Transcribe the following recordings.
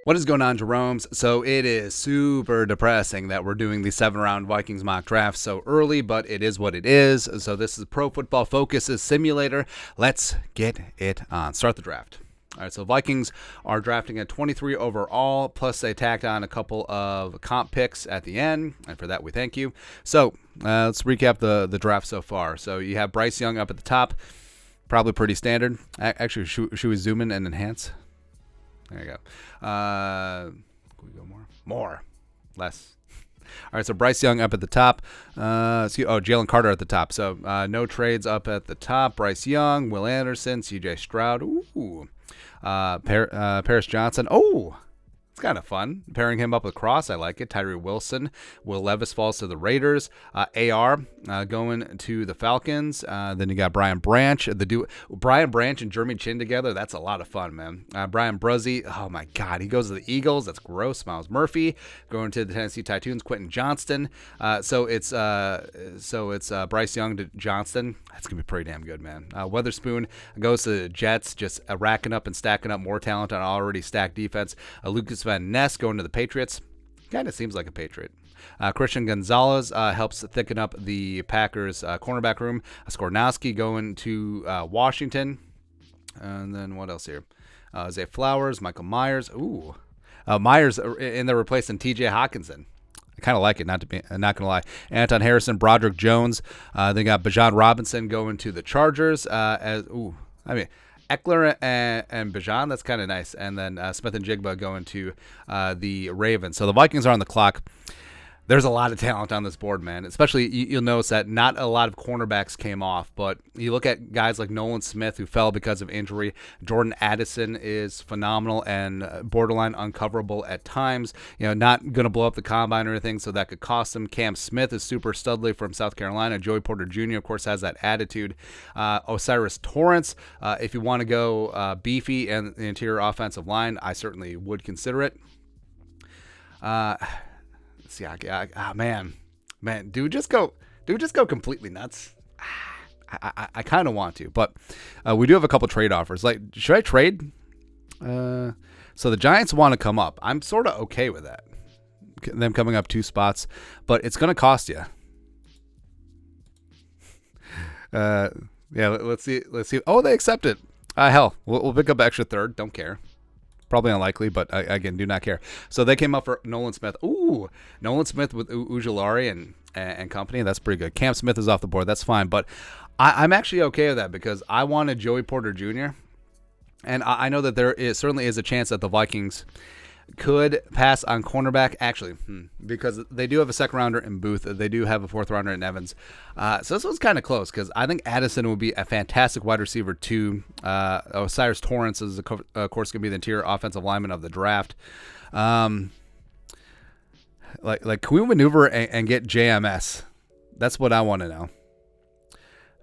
What is going on, Jeromes? So it is super depressing that we're doing the 7-round Vikings mock draft so early, but it is what it is. So this is Pro Football Focus's simulator. Let's get it on. Start the draft. All right, so Vikings are drafting at 23 overall, plus they tacked on a couple of comp picks at the end, and for that we thank you. So let's recap the draft so far. So you have Bryce Young up at the top, probably pretty standard. Actually, should we zoom in and enhance? There you go. Can we go more? More. Less. All right, so Bryce Young up at the top. Jalen Carter at the top. So no trades up at the top. Bryce Young, Will Anderson, C.J. Stroud. Ooh. Paris Johnson. Oh, it's kind of fun. Pairing him up with Cross, I like it. Tyree Wilson. Will Levis falls to the Raiders. AR going to the Falcons. Then you got Brian Branch. Brian Branch and Jeremy Chin together, that's a lot of fun, man. Brian Bruzzi, oh my God, he goes to the Eagles. That's gross. Miles Murphy going to the Tennessee Titans. Quentin Johnston. So it's Bryce Young to Johnston. That's gonna be pretty damn good, man. Weatherspoon goes to the Jets, just racking up and stacking up more talent on already stacked defense. Lucas Van Ness going to the Patriots. Kind of seems like a Patriot. Christian Gonzalez helps thicken up the Packers' cornerback room. Skornowski going to Washington. And then what else here? Zay Flowers, Michael Myers. Ooh. Myers in there replacing TJ Hawkinson. I kind of like it, not gonna lie. Anton Harrison, Broderick Jones. They got Bijan Robinson going to the Chargers. Eckler and Bijan, that's kind of nice. And then Smith and Jigba going to the Ravens. So the Vikings are on the clock. There's a lot of talent on this board, man. Especially, you'll notice that not a lot of cornerbacks came off, but you look at guys like Nolan Smith, who fell because of injury. Jordan Addison is phenomenal and borderline uncoverable at times. You know, not going to blow up the combine or anything, so that could cost him. Cam Smith is super studly from South Carolina. Joey Porter Jr., of course, has that attitude. Osiris Torrance, if you want to go beefy and the interior offensive line, I certainly would consider it. Man, dude, just go completely nuts. I kind of want to, but we do have a couple trade offers. Like, should I trade? So the Giants want to come up. I'm sort of okay with that. Them coming up 2 spots, but it's going to cost you. Let's see. Oh, they accept it. Hell, we'll pick up extra third. Don't care. Probably unlikely, but again, do not care. So they came up for Nolan Smith. Ooh, Nolan Smith with Ujulari and company. That's pretty good. Cam Smith is off the board. That's fine. But I'm actually okay with that because I wanted Joey Porter Jr. And I know that there certainly is a chance that the Vikings could pass on cornerback, actually, because they do have a second rounder in Booth. They do have a 4th rounder in Evans. So this was kind of close because I think Addison would be a fantastic wide receiver too. Osiris Torrance is, of course, going to be the interior offensive lineman of the draft. Can we maneuver and get JMS? That's what I want to know.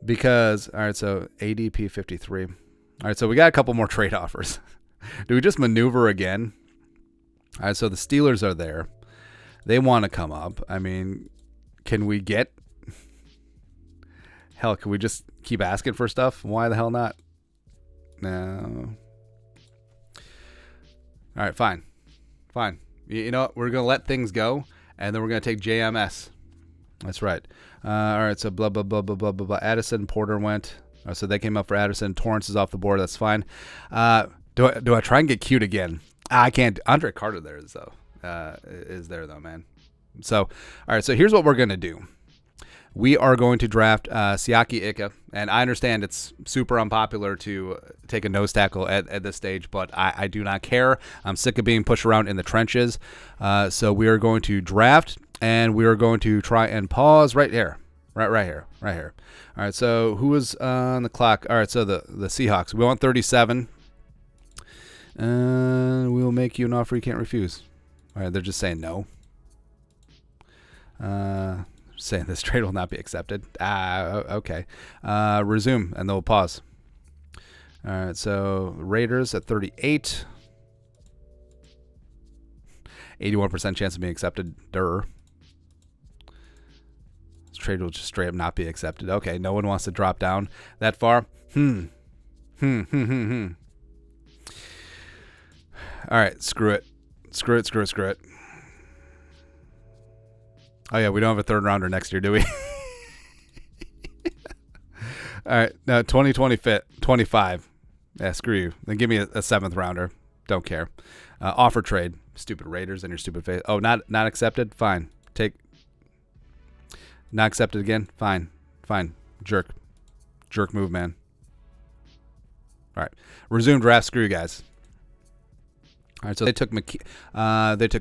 Because, all right, so ADP 53. All right, so we got a couple more trade offers. Do we just maneuver again? All right, so the Steelers are there. They want to come up. I mean, can we get... Hell, can we just keep asking for stuff? Why the hell not? No. All right, fine. You know what? We're going to let things go, and then we're going to take JMS. That's right. All right, so blah, blah, blah, blah, blah, blah, blah. Addison, Porter went. So they came up for Addison. Torrance is off the board. That's fine. Do I try and get cute again? I can't. Andre Carter there is there though, man. So, all right. So here's what we're gonna do. We are going to draft Siaki Ika, and I understand it's super unpopular to take a nose tackle at this stage, but I do not care. I'm sick of being pushed around in the trenches. So we are going to draft, and we are going to try and pause right here. Right here. All right. So who is on the clock? All right. So the Seahawks. We want 37. We will make you an offer you can't refuse. All right, they're just saying no. Saying this trade will not be accepted. Okay. Resume, and they'll pause. All right, so Raiders at 38. 81% chance of being accepted. This trade will just straight up not be accepted. Okay, no one wants to drop down that far. All right, screw it. Screw it. Screw it. Screw it. Oh, yeah. We don't have a third rounder next year, do we? All right. No, 25. Yeah, screw you. Then give me a seventh rounder. Don't care. Offer trade. Stupid Raiders and your stupid face. Oh, not accepted? Fine. Not accepted again? Fine. Jerk move, man. All right. Resume draft. Screw you guys. All right, so they took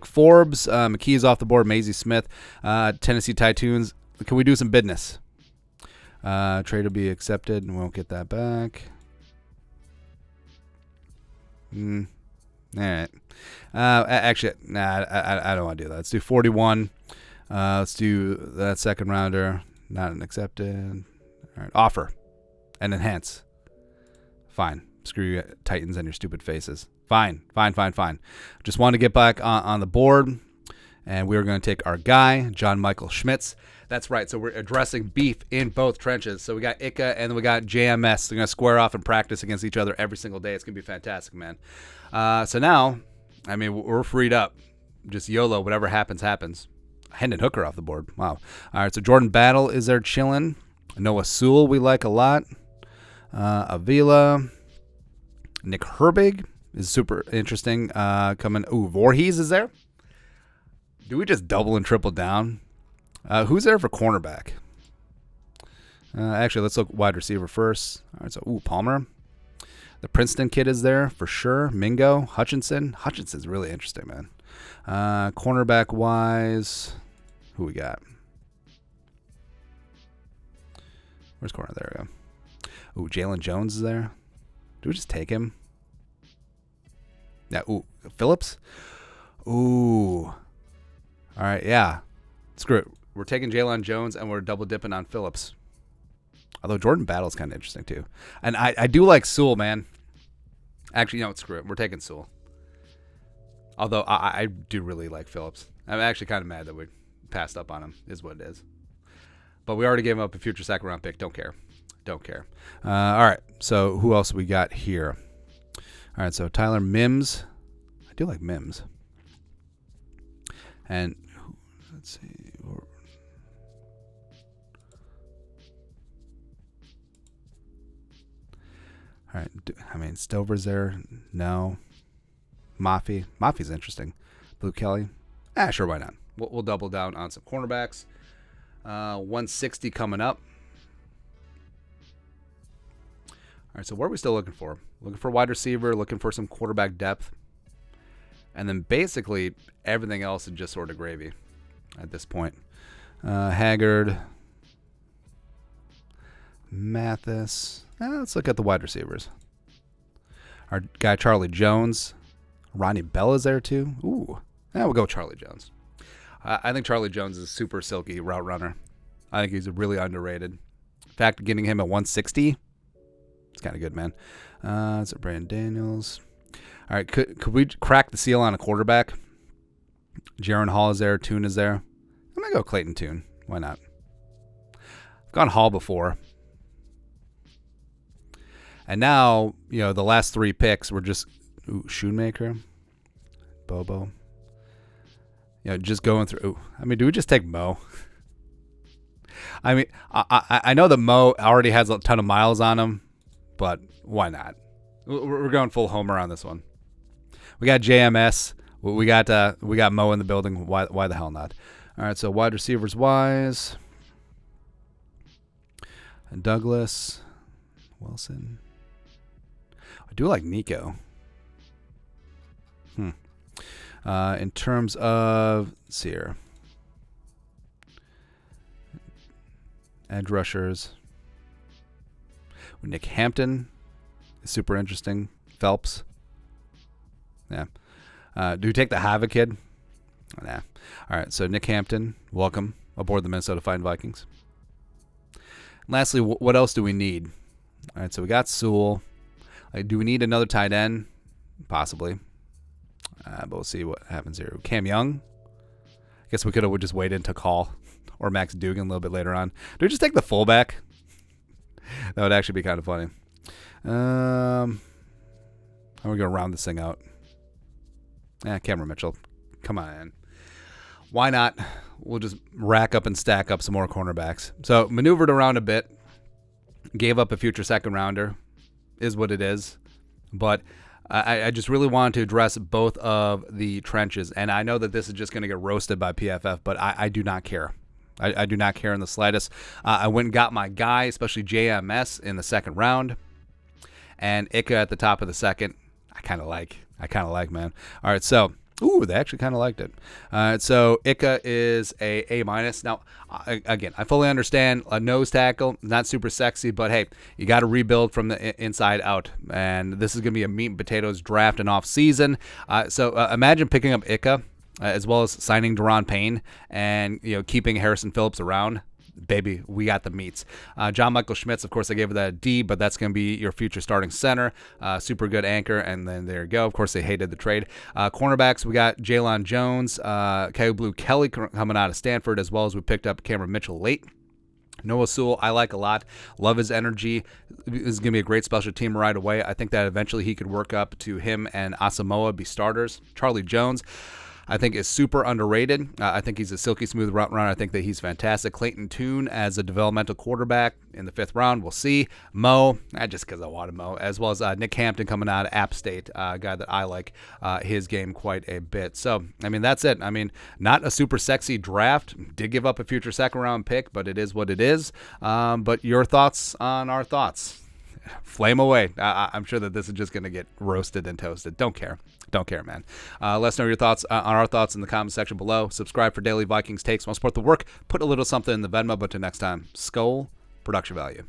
Forbes, McKee's off the board, Maisie Smith, Tennessee Titans. Can we do some business? Trade will be accepted, and we won't get that back. All right. Actually, nah, I don't want to do that. Let's do 41. Let's do that second rounder. Not an accepted. All right, offer and enhance. Fine. Screw you, Titans, and your stupid faces. Fine. Just wanted to get back on the board, and we were going to take our guy, John Michael Schmitz. That's right. So we're addressing beef in both trenches. So we got Ika and we got JMS. They're going to square off and practice against each other every single day. It's going to be fantastic, man. So now, I mean, we're freed up. Just YOLO. Whatever happens, happens. Hendon Hooker off the board. Wow. All right. So Jordan Battle is there chilling. Noah Sewell we like a lot. Avila. Nick Herbig is super interesting. Coming. Ooh, Voorhees is there. Do we just double and triple down? Who's there for cornerback? Actually, let's look wide receiver first. All right, so Palmer. The Princeton kid is there for sure. Mingo, Hutchinson. Hutchinson's really interesting, man. Cornerback wise, who we got? Where's corner? There we go. Ooh, Jalen Jones is there. Do we just take him? Yeah. Ooh, Phillips. Ooh. All right. Yeah. Screw it. We're taking Jalen Jones and we're double dipping on Phillips. Although Jordan Battle's kind of interesting too. And I do like Sewell, man. Actually, no, screw it. We're taking Sewell. Although I do really like Phillips. I'm actually kind of mad that we passed up on him, is what it is. But we already gave him up a future second round pick. Don't care. All right. So who else we got here? All right. So Tyler Mims. I do like Mims. And let's see. All right. I mean, Stover's there. No. Mafi's interesting. Blue Kelly. Sure, why not? We'll double down on some cornerbacks. 160 coming up. All right, so what are we still looking for? Looking for wide receiver, looking for some quarterback depth. And then basically everything else is just sort of gravy at this point. Haggard. Mathis. Let's look at the wide receivers. Our guy Charlie Jones. Ronnie Bell is there too. Ooh. We'll go Charlie Jones. I think Charlie Jones is a super silky route runner. I think he's really underrated. In fact, getting him at 160, it's kind of good, man. So Brandon Daniels. All right, could we crack the seal on a quarterback? Jaron Hall is there. Toon is there. I'm going to go Clayton Toon. Why not? I've gone Hall before. And now, the last three picks were just Shoemaker, Bobo. Just going through. I mean, do we just take Mo? I mean, I know that Mo already has a ton of miles on him, but why not? We're going full homer on this one. We got JMS. We got Mo in the building. Why the hell not? All right, so wide receivers wise, Douglas, Wilson. I do like Nico. In terms of, let's see here, edge rushers, Nick Hampton is super interesting. Phelps. Yeah. Do we take the Hava kid? Oh, nah. All right, so Nick Hampton, welcome aboard the Minnesota Vikings. Lastly, what else do we need? All right, so we got Sewell. Do we need another tight end? Possibly. But we'll see what happens here. Cam Young. I guess we could have just waited and took Hall or Max Dugan a little bit later on. Do we just take the fullback? That would actually be kind of funny. How are we going to round this thing out? Cameron Mitchell, come on. Why not? We'll just rack up and stack up some more cornerbacks. So maneuvered around a bit, gave up a future second rounder, is what it is. But I just really wanted to address both of the trenches. And I know that this is just going to get roasted by PFF, but I do not care. I do not care in the slightest. I went and got my guy, especially JMS, in the second round. And Ika at the top of the second. I kind of like, man. All right, so... Ooh, they actually kind of liked it. So Ika is a minus. Now, again, I fully understand a nose tackle, not super sexy, but hey, you got to rebuild from the inside out, and this is going to be a meat and potatoes draft and off season. So imagine picking up Ika as well as signing Deron Payne and keeping Harrison Phillips around. Baby, we got the meats. John Michael Schmitz, of course, I gave it that D, but that's going to be your future starting center. Super good anchor, and then there you go. Of course, they hated the trade. Cornerbacks, we got Jalen Jones, Blue Kelly coming out of Stanford, as well as we picked up Cameron Mitchell late. Noah Sewell, I like a lot. Love his energy. This is going to be a great special team right away. I think that eventually he could work up to him and Asamoah be starters. Charlie Jones, I think is super underrated. I think he's a silky smooth route runner. I think that he's fantastic. Clayton Tune as a developmental quarterback in the 5th round. We'll see. Mo, just because I wanted Mo, as well as Nick Hampton coming out of App State, a guy that I like his game quite a bit. So, that's it. Not a super sexy draft. Did give up a future second round pick, but it is what it is. But your thoughts on our thoughts? Flame away. I'm sure that this is just going to get roasted and toasted. Don't care, man. Let us know your thoughts on our thoughts in the comment section below. Subscribe for daily Vikings takes. Want to support the work? Put a little something in the Venmo. But till next time, Skull Production Value.